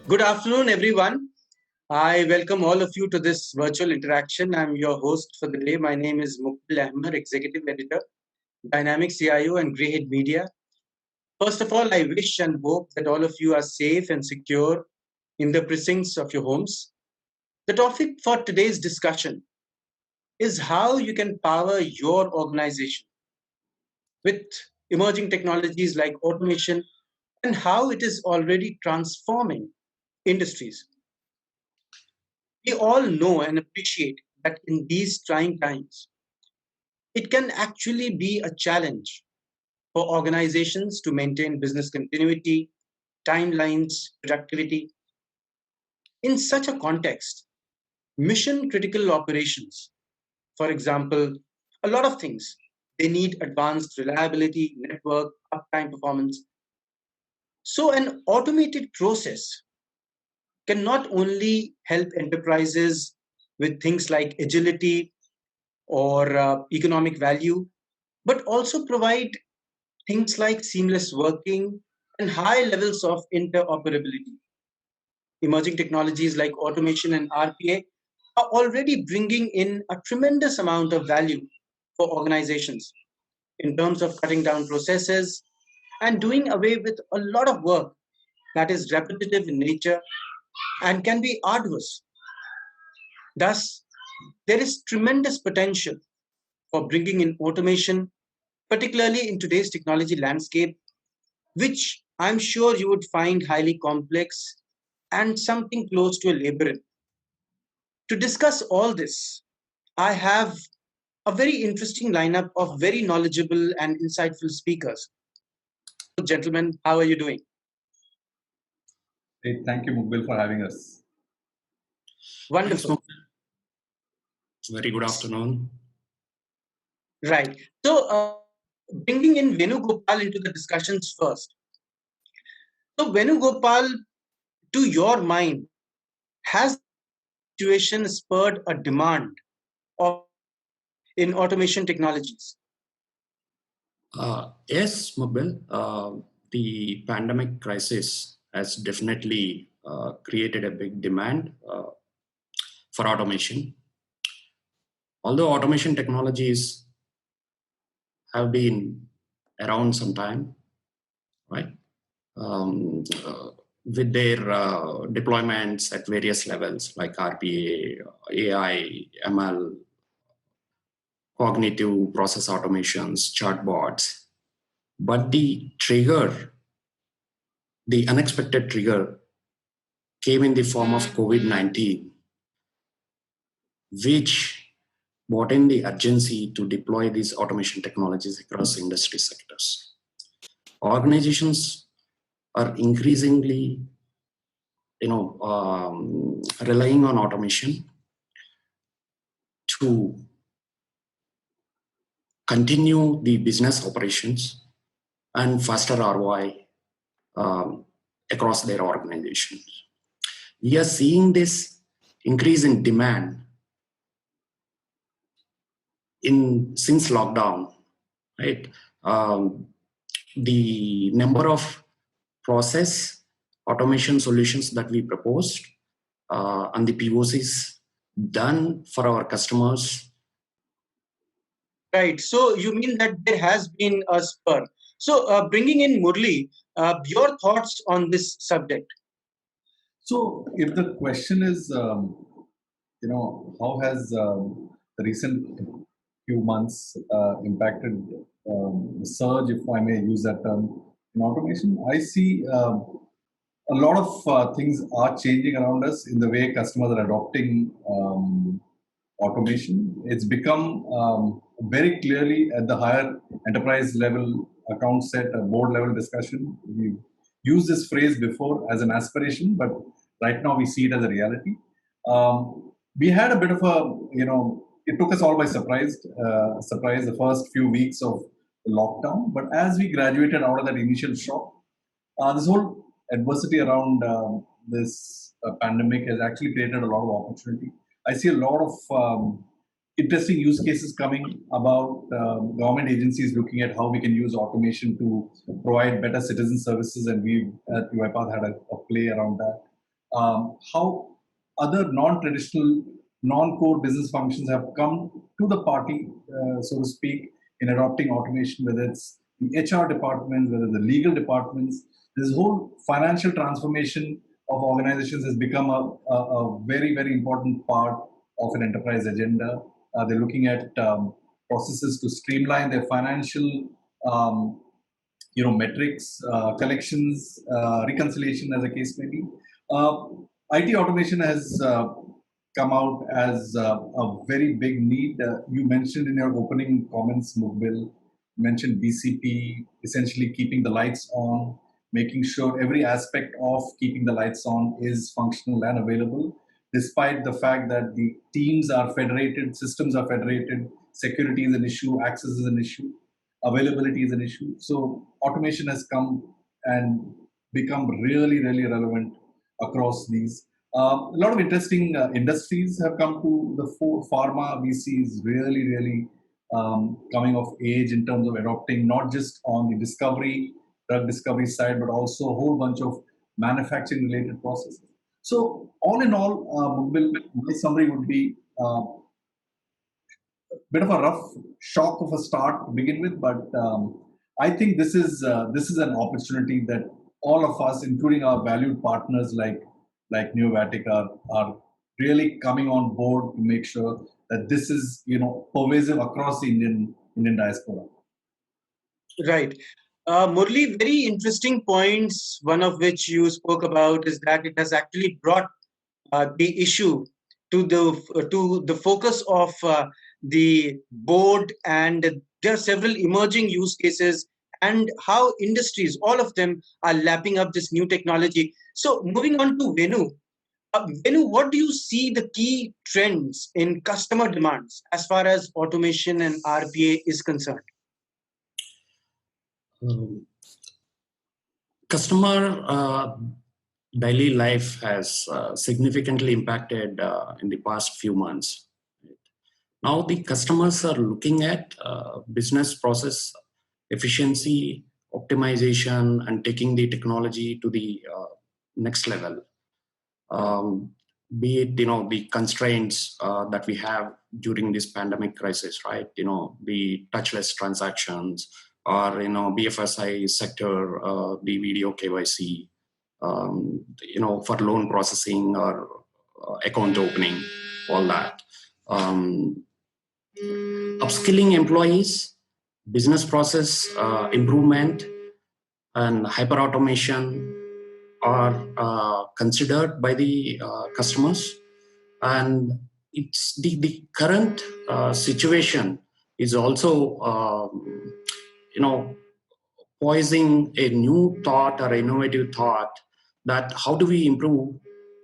Good afternoon, everyone. I welcome all of you to this virtual interaction. I'm your host for the day. My name is Muqbil Ahmed, Executive Editor, Dynamic CIO and Greyhead Media. First of all, I wish and hope that all of you are safe and secure in the precincts of your homes. The topic for today's discussion is how you can power your organization with emerging technologies like automation and how it is already transforming industries. We all know and appreciate that in these trying times, it can actually be a challenge for organizations to maintain business continuity, timelines, productivity. In such a context, mission critical operations, for example, a lot of things, they need advanced reliability, network, uptime performance. So, an automated process can not only help enterprises with things like agility or economic value, but also provide things like seamless working and high levels of interoperability. Emerging technologies like automation and RPA are already bringing in a tremendous amount of value for organizations in terms of cutting down processes and doing away with a lot of work that is repetitive in nature and can be arduous. Thus, there is tremendous potential for bringing in automation, particularly in today's technology landscape, which I'm sure you would find highly complex and something close to a labyrinth. To discuss all this, I have a very interesting lineup of very knowledgeable and insightful speakers. Gentlemen, how are you doing? Hey, thank you, Mukbil, for having us. Wonderful. Very good afternoon. Right. So, bringing in Venugopal into the discussions first. So, Venugopal, to your mind, has the situation spurred a demand of in automation technologies? Yes, Mubbil. The pandemic crisis has definitely created a big demand for automation. Although automation technologies have been around some time, right? With their deployments at various levels like RPA, AI, ML, cognitive process automations, chatbots. But the unexpected trigger came in the form of COVID-19, which brought in the urgency to deploy these automation technologies across industry sectors. Organizations are increasingly, relying on automation to continue the business operations and faster ROI across their organizations. We are seeing this increase in demand since lockdown, right? The number of process automation solutions that we proposed and the POCs done for our customers. Right. So you mean that there has been a spur. So bringing in Murli, your thoughts on this subject? So, if the question is, how has the recent few months impacted the surge, if I may use that term, in automation, I see a lot of things are changing around us in the way customers are adopting automation. It's become very clearly at the higher enterprise level account set, a board level discussion. We've used this phrase before as an aspiration, but right now we see it as a reality. We had a bit of it took us all by surprise the first few weeks of the lockdown. But as we graduated out of that initial shock, this whole adversity around this pandemic has actually created a lot of opportunity. I see a lot of interesting use cases coming about government agencies looking at how we can use automation to provide better citizen services, and we at UiPath had a play around that. how other non-traditional, non-core business functions have come to the party, so to speak, in adopting automation, whether it's the HR departments, whether the legal departments. This whole financial transformation of organizations has become a very, very important part of an enterprise agenda. They're looking at processes to streamline their financial metrics, collections, reconciliation, as a case may be. IT automation has come out as a very big need. You mentioned in your opening comments, Mukbil, mentioned BCP, essentially keeping the lights on, making sure every aspect of keeping the lights on is functional and available, despite the fact that the teams are federated, systems are federated, security is an issue, access is an issue, availability is an issue. So automation has come and become really, really relevant across these. A lot of interesting industries have come to the fore. Pharma, we see, is really, really coming of age in terms of adopting, not just on the drug discovery side, but also a whole bunch of manufacturing related processes. So all in all, Mukbil, my summary would be bit of a rough shock of a start to begin with, but I think this is an opportunity that all of us, including our valued partners like Neovatic, are really coming on board to make sure that this is pervasive across the Indian diaspora. Right. Murli, very interesting points. One of which you spoke about is that it has actually brought the issue to the focus of the board, and there are several emerging use cases and how industries, all of them, are lapping up this new technology. So moving on to Venu. Venu, what do you see the key trends in customer demands as far as automation and RPA is concerned? Customer daily life has significantly impacted in the past few months. Now the customers are looking at business process efficiency, optimization, and taking the technology to the next level. Be it the constraints that we have during this pandemic crisis, right? The touchless transactions, or BFSI sector, the video KYC, for loan processing or account opening, all that. Upskilling employees, business process improvement, and hyperautomation are considered by the customers, and it's the current situation is also poising a new thought or innovative thought that how do we improve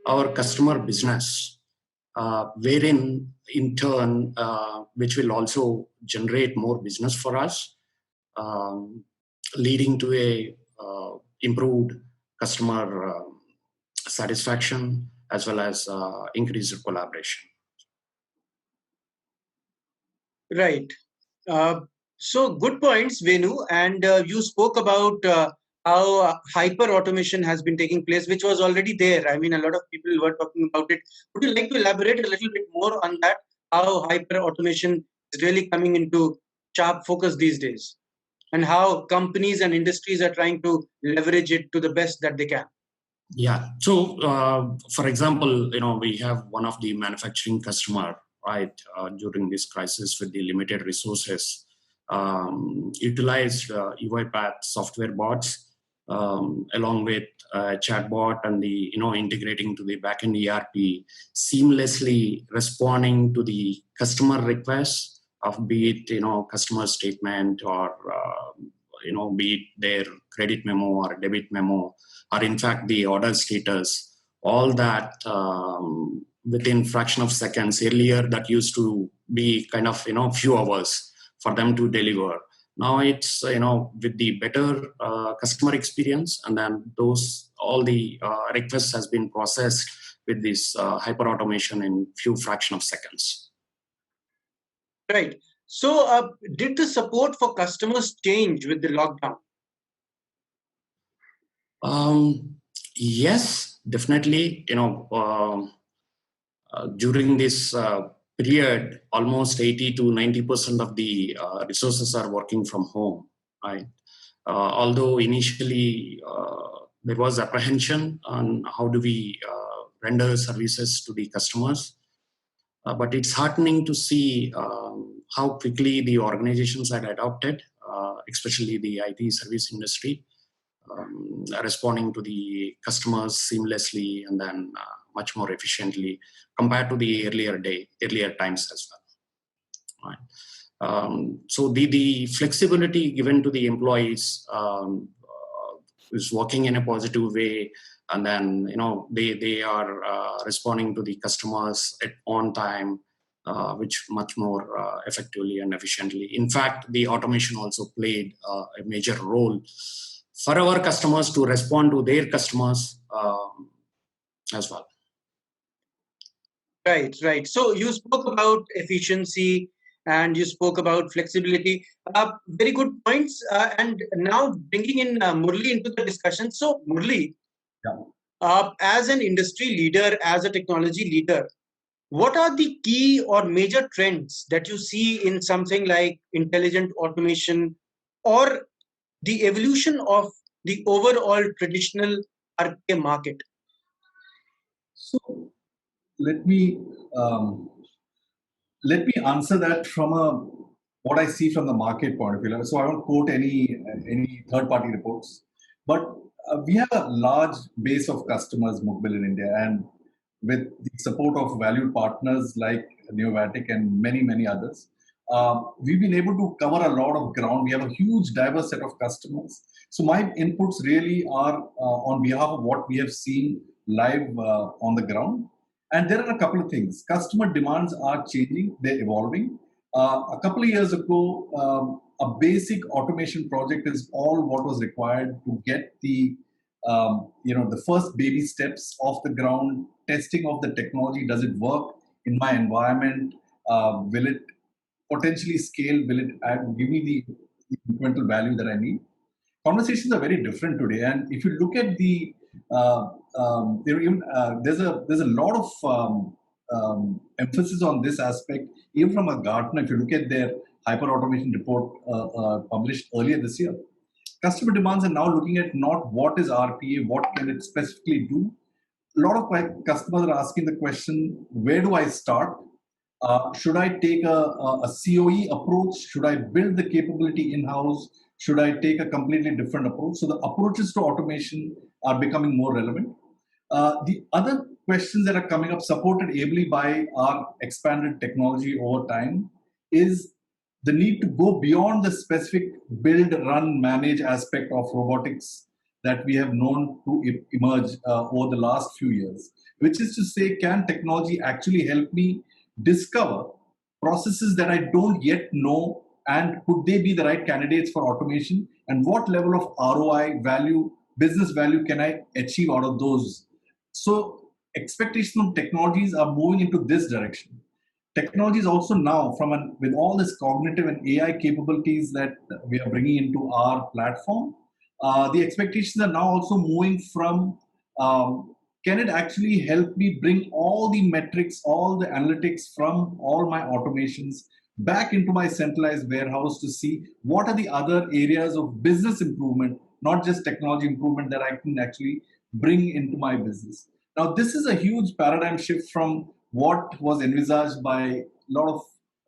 our customer business, wherein in turn which will also generate more business for us, leading to a improved customer satisfaction as well as increased collaboration. Right. So good points, Venu. And you spoke about how hyper automation has been taking place, which was already there. I mean, a lot of people were talking about it. Would you like to elaborate a little bit more on that? How hyper automation is really coming into sharp focus these days, and how companies and industries are trying to leverage it to the best that they can. Yeah. So, for example, we have one of the manufacturing customer, right, during this crisis with the limited resources, utilized UiPath software bots along with chatbot and the integrating to the backend ERP, seamlessly responding to the customer requests of be it customer statement or be it their credit memo or debit memo, or in fact the order status, all that within fraction of seconds. Earlier that used to be kind of few hours for them to deliver. Now it's with the better customer experience, and then all the requests has been processed with this hyper automation in few fraction of seconds. Right. So did the support for customers change with the lockdown? Yes, definitely, during this period, almost 80 to 90% of the resources are working from home, right? Although initially there was apprehension on how do we render services to the customers, but it's heartening to see how quickly the organizations had adopted, especially the IT service industry, responding to the customers seamlessly and then much more efficiently compared to the earlier times as well. Right. So the flexibility given to the employees is working in a positive way, and then they are responding to the customers on time, which much more effectively and efficiently. In fact, the automation also played a major role for our customers to respond to their customers as well. Right. So you spoke about efficiency and you spoke about flexibility. Very good points. And now bringing in Murli into the discussion. So Murli, as an industry leader, as a technology leader, what are the key or major trends that you see in something like intelligent automation or the evolution of the overall traditional RPA market? So let me answer that from what I see from the market point of view. So I won't quote any third-party reports, but we have a large base of customers, Mukbil, in India, and with the support of valued partners like Neovatic and many others, we've been able to cover a lot of ground. We have a huge, diverse set of customers. So my inputs really are on behalf of what we have seen live on the ground. And there are a couple of things. Customer demands are changing, they're evolving. A couple of years ago, a basic automation project is all what was required to get the first baby steps off the ground, testing of the technology. Does it work in my environment? Will it potentially scale? Will it give me the incremental value that I need? Conversations are very different today, and if you look at the there's a lot of emphasis on this aspect, even from a Gartner. If you look at their hyper automation report published earlier this year, customer demands are now looking at not what is RPA, what can it specifically do. A lot of my customers are asking the question, where do I start? Should I take a COE approach? Should I build the capability in-house? Should I take a completely different approach? So the approaches to automation are becoming more relevant. The other questions that are coming up, supported ably by our expanded technology over time, is the need to go beyond the specific build, run, manage aspect of robotics that we have known to emerge over the last few years, which is to say, can technology actually help me discover processes that I don't yet know, and could they be the right candidates for automation, and what level of ROI value, business value can I achieve out of those? So expectations of technologies are moving into this direction. Technology is also now, with all this cognitive and AI capabilities that we are bringing into our platform, the expectations are now also moving from can it actually help me bring all the metrics, all the analytics from all my automations back into my centralized warehouse to see what are the other areas of business improvement, not just technology improvement, that I can actually bring into my business. Now, this is a huge paradigm shift from what was envisaged by a lot of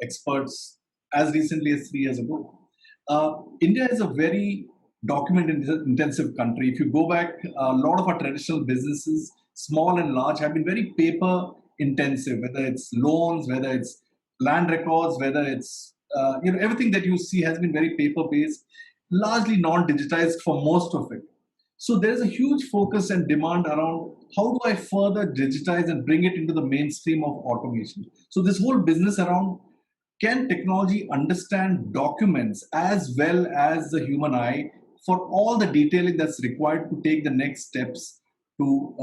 experts as recently as 3 years ago. India is a very document-intensive country. If you go back, a lot of our traditional businesses, small and large, have been very paper-intensive, whether it's loans, whether it's land records, whether it's everything that you see has been very paper-based, largely non-digitized for most of it. So there's a huge focus and demand around how do I further digitize and bring it into the mainstream of automation. So this whole business around, can technology understand documents as well as the human eye for all the detailing that's required to take the next steps to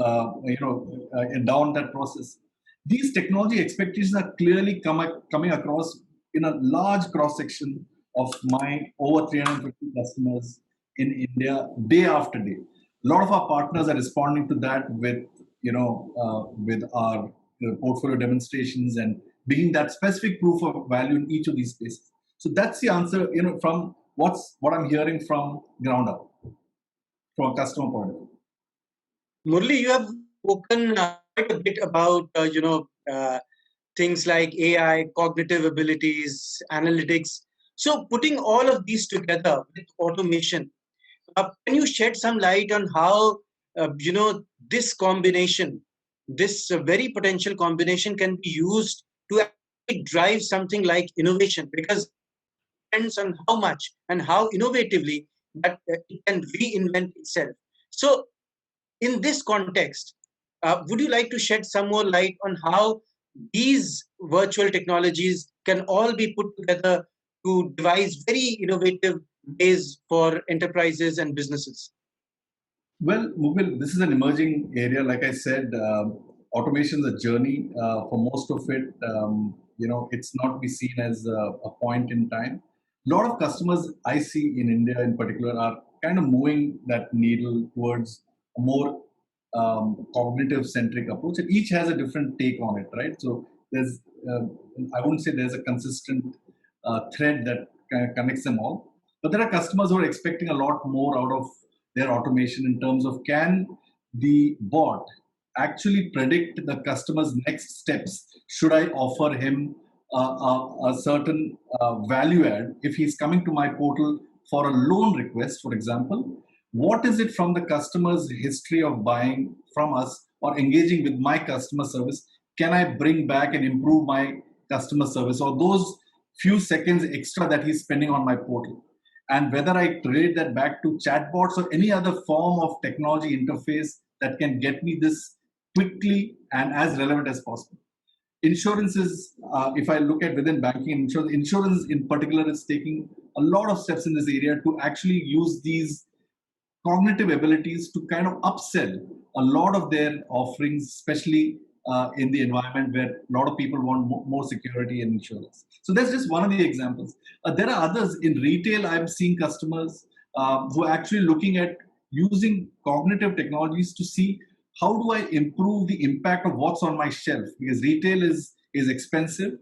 down that process? These technology expectations are clearly coming across in a large cross-section of my over 350 customers in India day after day. A lot of our partners are responding to that with with our portfolio demonstrations and bringing that specific proof of value in each of these spaces. So that's the answer, from what I'm hearing from ground up, from a customer point of view. Murli, you have spoken quite a bit about things like AI, cognitive abilities, analytics. So putting all of these together with automation, can you shed some light on how this combination, this very potential combination, can be used to actually drive something like innovation? Because it depends on how much and how innovatively that it can reinvent itself. So in this context, would you like to shed some more light on how these virtual technologies can all be put together to devise very innovative ways for enterprises and businesses? Well, Mukul, this is an emerging area. Like I said, automation is a journey. For most of it, it's not to be seen as a point in time. A lot of customers I see in India in particular are kind of moving that needle towards a more cognitive centric approach, and each has a different take on it, right? So there's, I wouldn't say there's a consistent thread that kind of connects them all, but there are customers who are expecting a lot more out of their automation in terms of, can the bot actually predict the customer's next steps? Should I offer him a certain value add if he's coming to my portal for a loan request, for example? What is it from the customer's history of buying from us or engaging with my customer service? Can I bring back and improve my customer service, or those few seconds extra that he's spending on my portal? And whether I trade that back to chatbots or any other form of technology interface that can get me this quickly and as relevant as possible. Insurance is, if I look at within banking, insurance in particular is taking a lot of steps in this area to actually use these cognitive abilities to kind of upsell a lot of their offerings, especially in the environment where a lot of people want more security and insurance. So that's just one of the examples. There are others. In retail, I'm seeing customers who are actually looking at using cognitive technologies to see, how do I improve the impact of what's on my shelf? Because retail is expensive,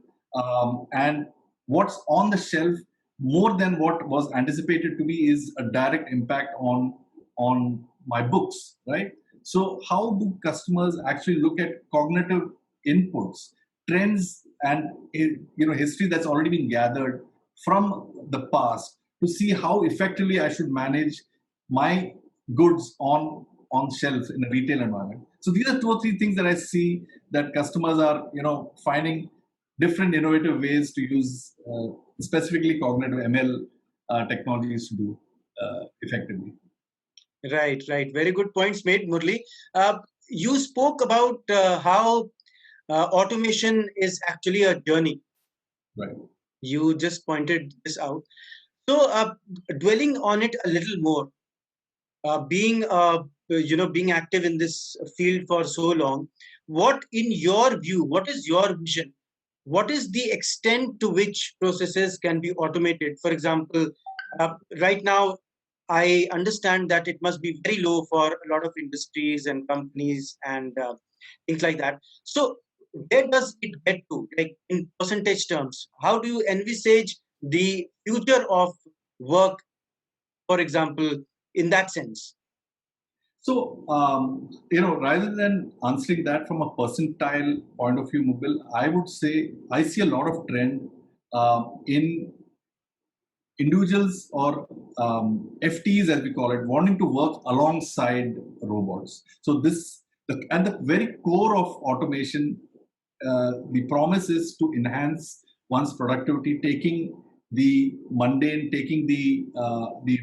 and what's on the shelf, more than what was anticipated to be, is a direct impact on my books, right? So how do customers actually look at cognitive inputs, trends, and history that's already been gathered from the past to see how effectively I should manage my goods on shelf in a retail environment? So these are two or three things that I see that customers are finding different innovative ways to use specifically cognitive ML technologies to do effectively. Right. Very good points made, Murli. You spoke about how automation is actually a journey. Right. You just pointed this out. So, dwelling on it a little more, being active in this field for so long, what, in your view, what is your vision? What is the extent to which processes can be automated? For example, right now, I understand that it must be very low for a lot of industries and companies and things like that. So where does it get to, like in percentage terms? How do you envisage the future of work, for example, in that sense? So, rather than answering that from a percentile point of view, Mukul, I would say I see a lot of trend in individuals or FTs, as we call it, wanting to work alongside robots. So at the very core of automation, the promise is to enhance one's productivity, taking the mundane, taking the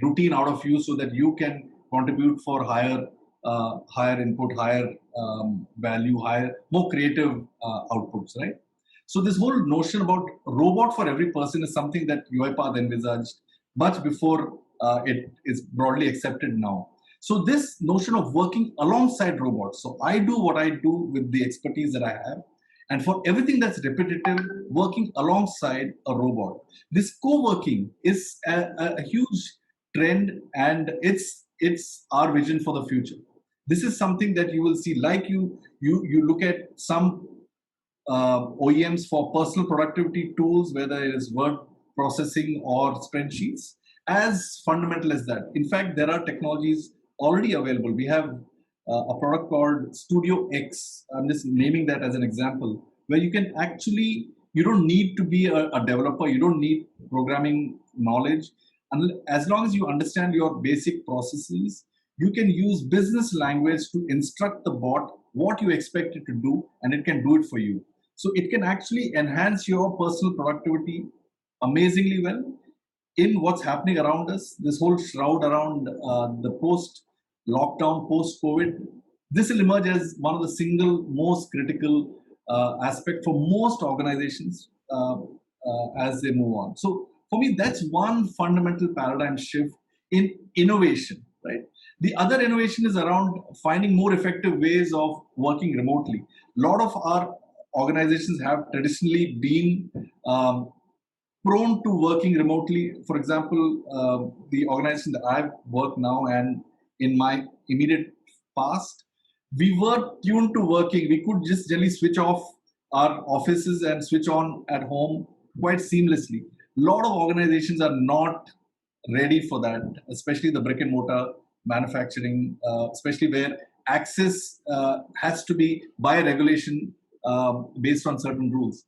routine out of you, so that you can contribute for higher input, higher value, more creative outputs, right? So this whole notion about robot for every person is something that UiPath envisaged much before it is broadly accepted now. So this notion of working alongside robots. So I do what I do with the expertise that I have. And for everything that's repetitive, working alongside a robot. This co-working is a huge trend, and it's our vision for the future. This is something that you will see, like you look at some OEMs for personal productivity tools, whether it is word processing or spreadsheets, as fundamental as that. In fact, there are technologies already available. We have a product called Studio X. I'm just naming that as an example, where you can actually, you don't need to be a developer, you don't need programming knowledge. And as long as you understand your basic processes, you can use business language to instruct the bot what you expect it to do, and it can do it for you. So it can actually enhance your personal productivity amazingly well in what's happening around us. This whole shroud around the post-lockdown, post-COVID, this will emerge as one of the single most critical aspect for most organizations as they move on. So for me, that's one fundamental paradigm shift in innovation, right? The other innovation is around finding more effective ways of working remotely. A lot of our organizations have traditionally been prone to working remotely. For example, the organization that I've worked now and in my immediate past, we were tuned to working. We could just generally switch off our offices and switch on at home quite seamlessly. A lot of organizations are not ready for that, especially the brick and mortar manufacturing, especially where access has to be by regulation based on certain rules.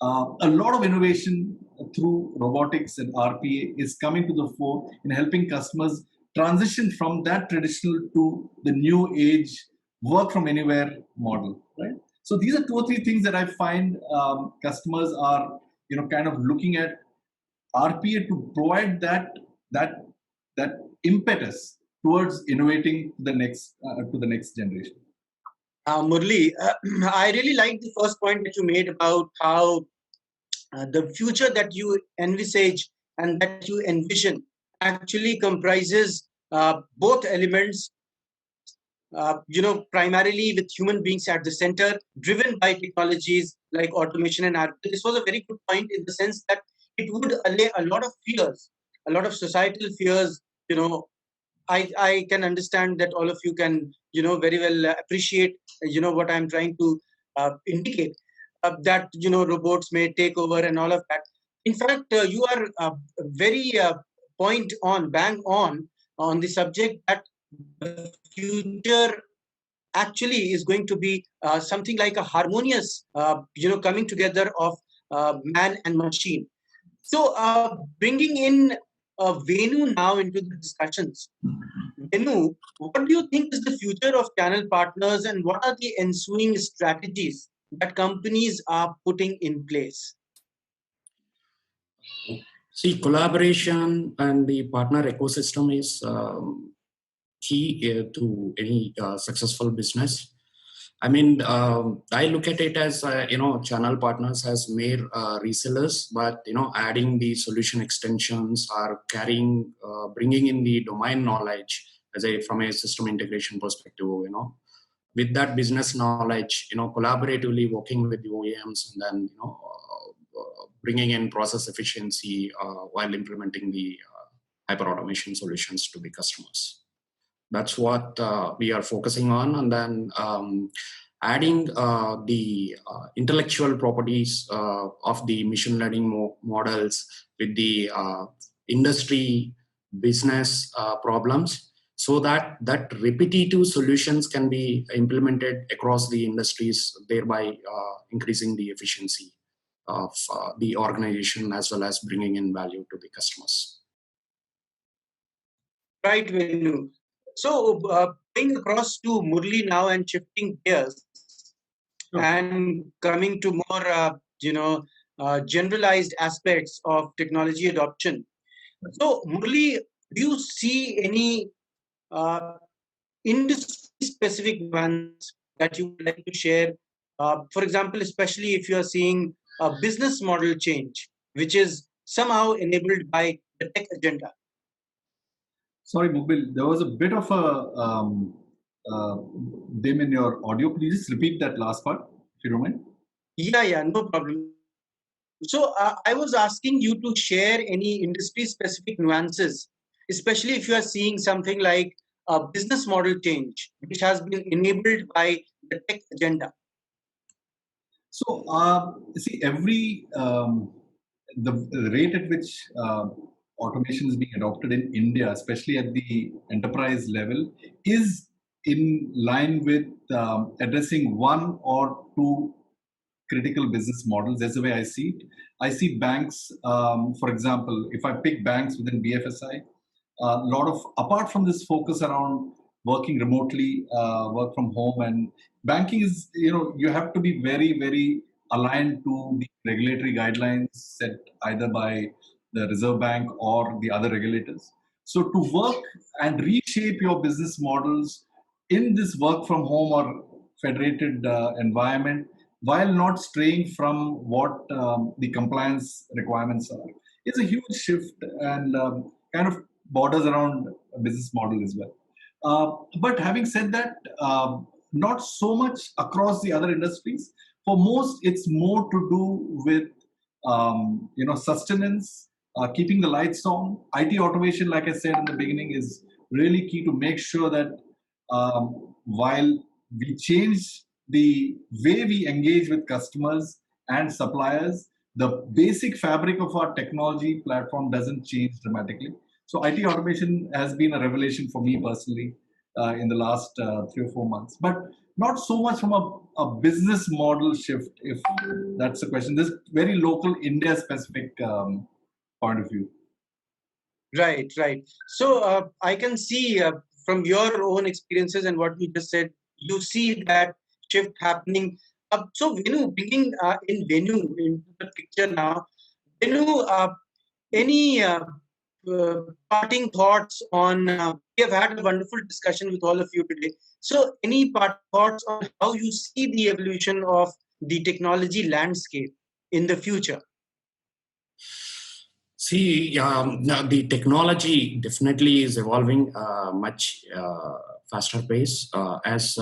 A lot of innovation through robotics and RPA is coming to the fore in helping customers transition from that traditional to the new age work from anywhere model, right? So these are two or three things that I find customers are, kind of looking at RPA to provide that impetus towards innovating to the next generation. Murli, I really like the first point that you made about how the future that you envisage and that you envision actually comprises both elements, primarily with human beings at the center, driven by technologies like automation and RPA. This was a very good point in the sense that it would allay a lot of fears, a lot of societal fears. I can understand that all of you can, very well appreciate, what I'm trying to indicate, that, robots may take over and all of that. In fact, you are very bang on the subject that the future actually is going to be something like a harmonious, coming together of man and machine. So bringing in Venu now into the discussions. Venu, what do you think is the future of channel partners and what are the ensuing strategies that companies are putting in place? See, collaboration and the partner ecosystem is key to any successful business. I mean, I look at it as, channel partners as mere resellers, but, adding the solution extensions or bringing in the domain knowledge from a system integration perspective, with that business knowledge, collaboratively working with the OEMs and then, bringing in process efficiency while implementing the hyper automation solutions to the customers. That's what we are focusing on. And then adding the intellectual properties of the machine learning models with the industry business problems, so that repetitive solutions can be implemented across the industries, thereby increasing the efficiency of the organization as well as bringing in value to the customers. Right, Venu. So going across to Murli now and shifting gears and coming to more, generalized aspects of technology adoption. So Murli, do you see any industry-specific ones that you would like to share? For example, especially if you are seeing a business model change, which is somehow enabled by the tech agenda. Sorry, Mukbil, there was a bit of a dim in your audio. Please just repeat that last part, if you don't mind. Yeah, no problem. So I was asking you to share any industry-specific nuances, especially if you are seeing something like a business model change which has been enabled by the tech agenda? So, see, the rate at which automation is being adopted in India, especially at the enterprise level, is in line with addressing one or two critical business models. That's the way I see it. I see banks, for example, if I pick banks within BFSI, a lot of, apart from this focus around working remotely, work from home, and banking is, you have to be very, very aligned to the regulatory guidelines set either by the Reserve Bank or the other regulators. So to work and reshape your business models in this work from home or federated environment, while not straying from what the compliance requirements are, it's a huge shift and kind of borders around a business model as well. But having said that, not so much across the other industries. For most, it's more to do with sustenance, keeping the lights on. IT automation, like I said in the beginning, is really key to make sure that while we change the way we engage with customers and suppliers, the basic fabric of our technology platform doesn't change dramatically. So IT automation has been a revelation for me personally in the last 3 or 4 months, but not so much from a business model shift, if that's the question. This very local India specific point of view. Right, right. So I can see from your own experiences and what you just said, you see that shift happening. So Venu, bringing in Venu into the picture now, Venu, any parting thoughts on? We have had a wonderful discussion with all of you today. So any part thoughts on how you see the evolution of the technology landscape in the future? See, now the technology definitely is evolving much faster pace. As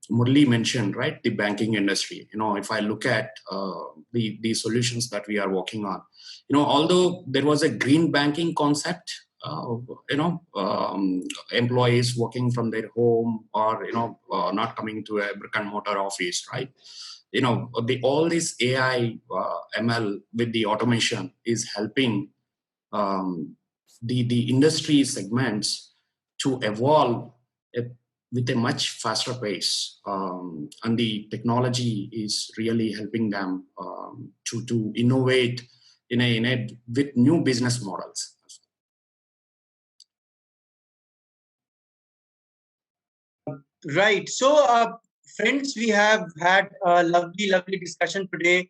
Murli mentioned, right, the banking industry. If I look at the solutions that we are working on, although there was a green banking concept, employees working from their home or not coming to a brick and mortar office, right? All this AI, ML with the automation is helping the industry segments to evolve with a much faster pace, and the technology is really helping them to innovate with new business models. Right. So, friends, we have had a lovely, lovely discussion today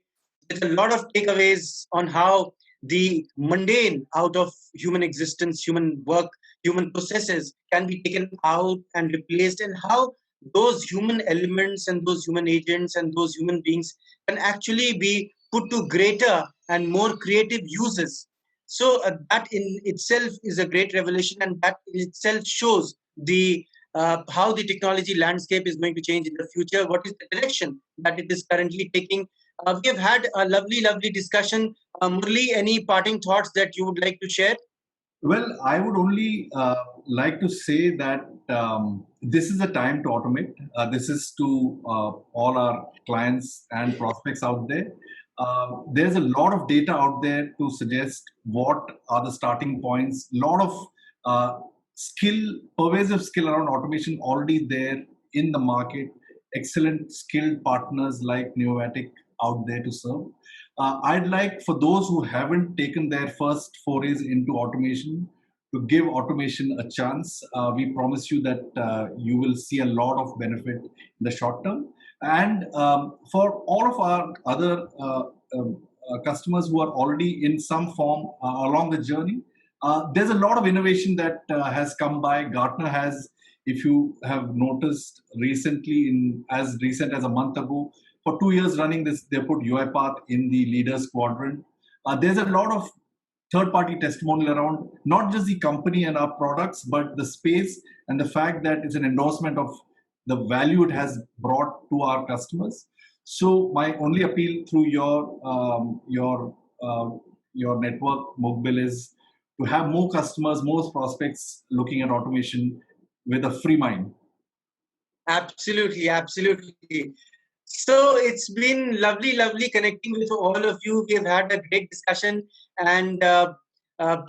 with a lot of takeaways on how the mundane out of human existence, human work, human processes can be taken out and replaced, and how those human elements and those human agents and those human beings can actually be put to greater and more creative uses. So, that in itself is a great revelation, and that in itself shows the how the technology landscape is going to change in the future, what is the direction that it is currently taking. We have had a lovely, lovely discussion. Murli, any parting thoughts that you would like to share? Well, I would only like to say that this is a time to automate. This is to all our clients and prospects out there. There's a lot of data out there to suggest what are the starting points. A lot of pervasive skill around automation already there in the market. Excellent skilled partners like Neovatic out there to serve. I'd like for those who haven't taken their first forays into automation to give automation a chance. We promise you that you will see a lot of benefit in the short term. And for all of our other customers who are already in some form along the journey, there's a lot of innovation that has come by. Gartner has, if you have noticed recently, as recent as a month ago, for 2 years running this, they put UiPath in the leaders quadrant. There's a lot of third-party testimonial around not just the company and our products, but the space and the fact that it's an endorsement of the value it has brought to our customers. So my only appeal through your network, Mukbil, is to have more customers, more prospects looking at automation, with a free mind. Absolutely, absolutely. So it's been lovely connecting with all of you. We have had a great discussion, and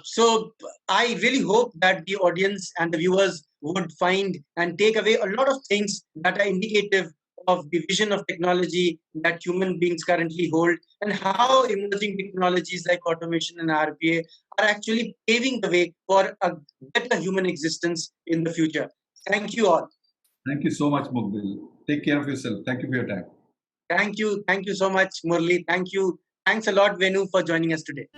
so I really hope that the audience and the viewers would find and take away a lot of things that are indicative of the vision of technology that human beings currently hold, and how emerging technologies like automation and RPA are actually paving the way for a better human existence in the future. Thank you all. Thank you so much, Mukbil. Take care of yourself. Thank you for your time. Thank you so much, Murli. Thanks a lot, Venu, for joining us today.